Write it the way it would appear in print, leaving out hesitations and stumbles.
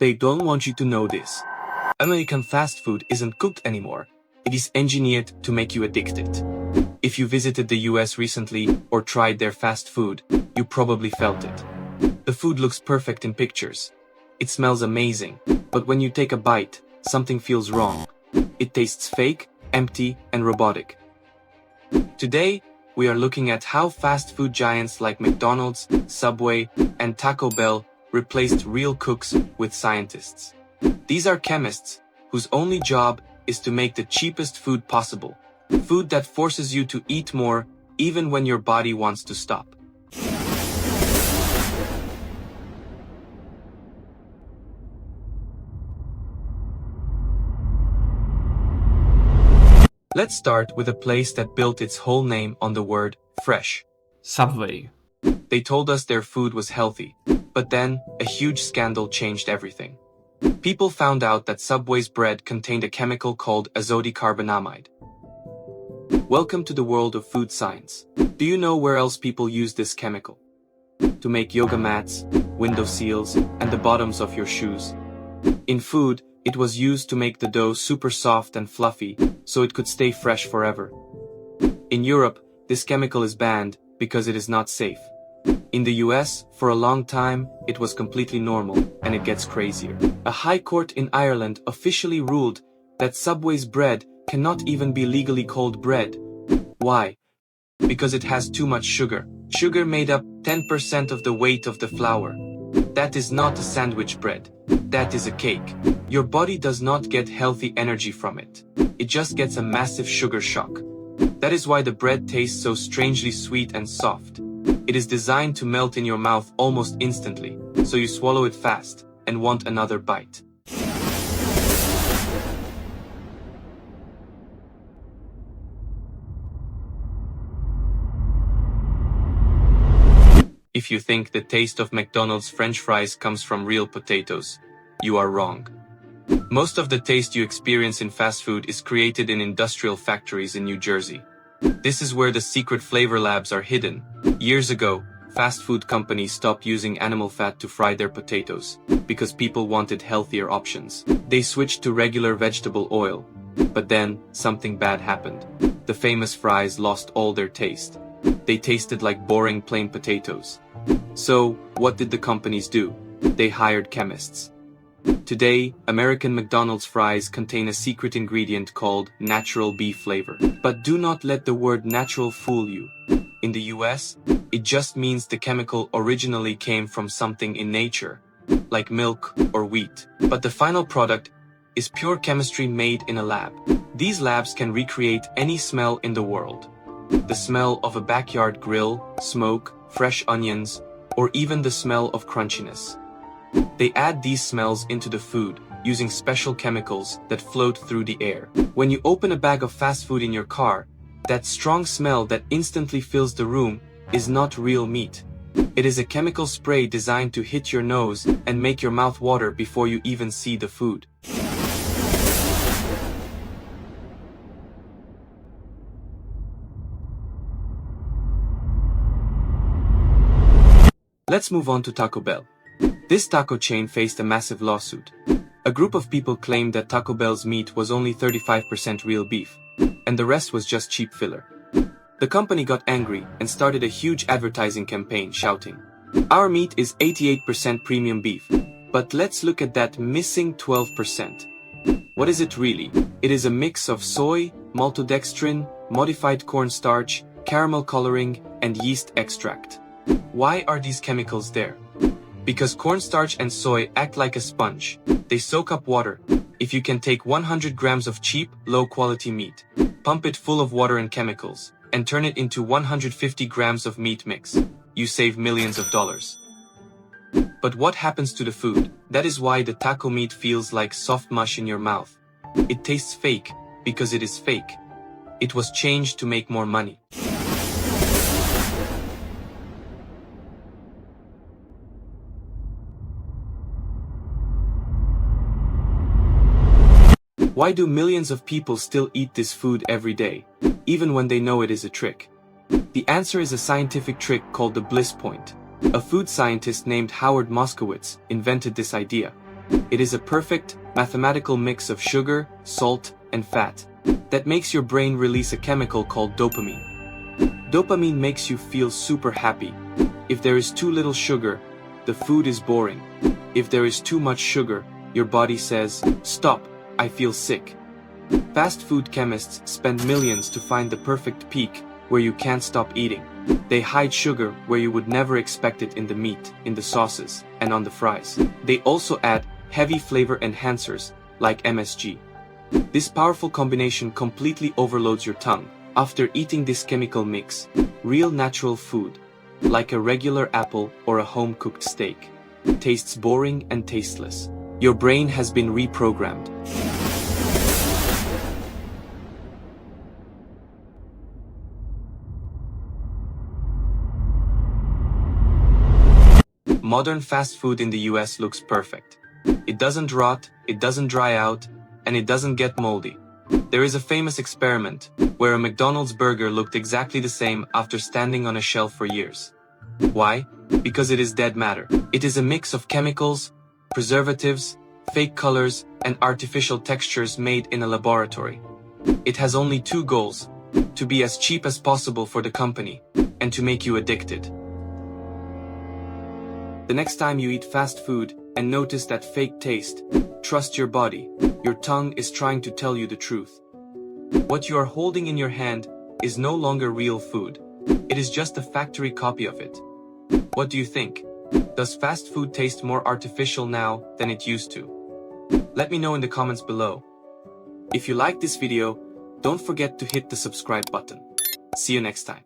they don't want you to know this. American fast food isn't cooked anymore. It is engineered to make you addicted. If you visited the US recently or tried their fast food, you probably felt it. The food looks perfect in pictures. It smells amazing, but when you take a bite, something feels wrong. It tastes fake, empty, and robotic. Today, we are looking at how fast food giants like McDonald's, Subway, and Taco Bell replaced real cooks with scientists. These are chemists whose only job is to make the cheapest food possible. Food that forces you to eat more even when your body wants to stop. Let's start with a place that built its whole name on the word fresh. Subway. They told us their food was healthy, but then a huge scandal changed everything. People found out that Subway's bread contained a chemical called azodicarbonamide. Welcome to the world of food science. Do you know where else people use this chemical? To make yoga mats, window seals, and the bottoms of your shoes. In food, it was used to make the dough super soft and fluffy, so it could stay fresh forever. In Europe, this chemical is banned because it is not safe. In the US, for a long time, it was completely normal, and it gets crazier. A high court in Ireland officially ruled that Subway's bread cannot even be legally called bread. Why? Because it has too much sugar. Sugar made up 10% of the weight of the flour. That is not a sandwich bread. That is a cake. Your body does not get healthy energy from it. It just gets a massive sugar shock. That is why the bread tastes so strangely sweet and soft. It is designed to melt in your mouth almost instantly, so you swallow it fast and want another bite. If you think the taste of McDonald's French fries comes from real potatoes, you are wrong. Most of the taste you experience in fast food is created in industrial factories in New Jersey. This is where the secret flavor labs are hidden. Years ago, fast food companies stopped using animal fat to fry their potatoes because people wanted healthier options. They switched to regular vegetable oil. But then, something bad happened. The famous fries lost all their taste. They tasted like boring plain potatoes. So, what did the companies do? They hired chemists. Today, American McDonald's fries contain a secret ingredient called natural beef flavor. But do not let the word natural fool you. In the US, it just means the chemical originally came from something in nature, like milk or wheat. But the final product is pure chemistry made in a lab. These labs can recreate any smell in the world. The smell of a backyard grill, smoke, fresh onions, or even the smell of crunchiness. They add these smells into the food, using special chemicals that float through the air. When you open a bag of fast food in your car, that strong smell that instantly fills the room is not real meat. It is a chemical spray designed to hit your nose and make your mouth water before you even see the food. Let's move on to Taco Bell. This taco chain faced a massive lawsuit. A group of people claimed that Taco Bell's meat was only 35% real beef, and the rest was just cheap filler. The company got angry and started a huge advertising campaign shouting, "Our meat is 88% premium beef, but let's look at that missing 12%. What is it really? It is a mix of soy, maltodextrin, modified cornstarch, caramel coloring, and yeast extract." Why are these chemicals there? Because cornstarch and soy act like a sponge. They soak up water. If you can take 100 grams of cheap, low-quality meat, pump it full of water and chemicals, and turn it into 150 grams of meat mix, you save millions of dollars. But what happens to the food? That is why the taco meat feels like soft mush in your mouth. It tastes fake, because it is fake. It was changed to make more money. Why do millions of people still eat this food every day, even when they know it is a trick? The answer is a scientific trick called the bliss point. A food scientist named Howard Moskowitz invented this idea. It is a perfect, mathematical mix of sugar, salt, and fat that makes your brain release a chemical called dopamine. Dopamine makes you feel super happy. If there is too little sugar, the food is boring. If there is too much sugar, your body says, "Stop, I feel sick." Fast food chemists spend millions to find the perfect peak where you can't stop eating. They hide sugar where you would never expect it in the meat, in the sauces, and on the fries. They also add heavy flavor enhancers like MSG. This powerful combination completely overloads your tongue. After eating this chemical mix, real natural food, like a regular apple or a home-cooked steak, tastes boring and tasteless. Your brain has been reprogrammed. Modern fast food in the US looks perfect. It doesn't rot, it doesn't dry out, and it doesn't get moldy. There is a famous experiment where a McDonald's burger looked exactly the same after standing on a shelf for years. Why? Because it is dead matter. It is a mix of chemicals, preservatives, fake colors, and artificial textures made in a laboratory. It has only two goals: to be as cheap as possible for the company, and to make you addicted. The next time you eat fast food and notice that fake taste, trust your body. Your tongue is trying to tell you the truth. What you are holding in your hand is no longer real food. It is just a factory copy of it. What do you think? Does fast food taste more artificial now than it used to? Let me know in the comments below. If you like this video, don't forget to hit the subscribe button. See you next time.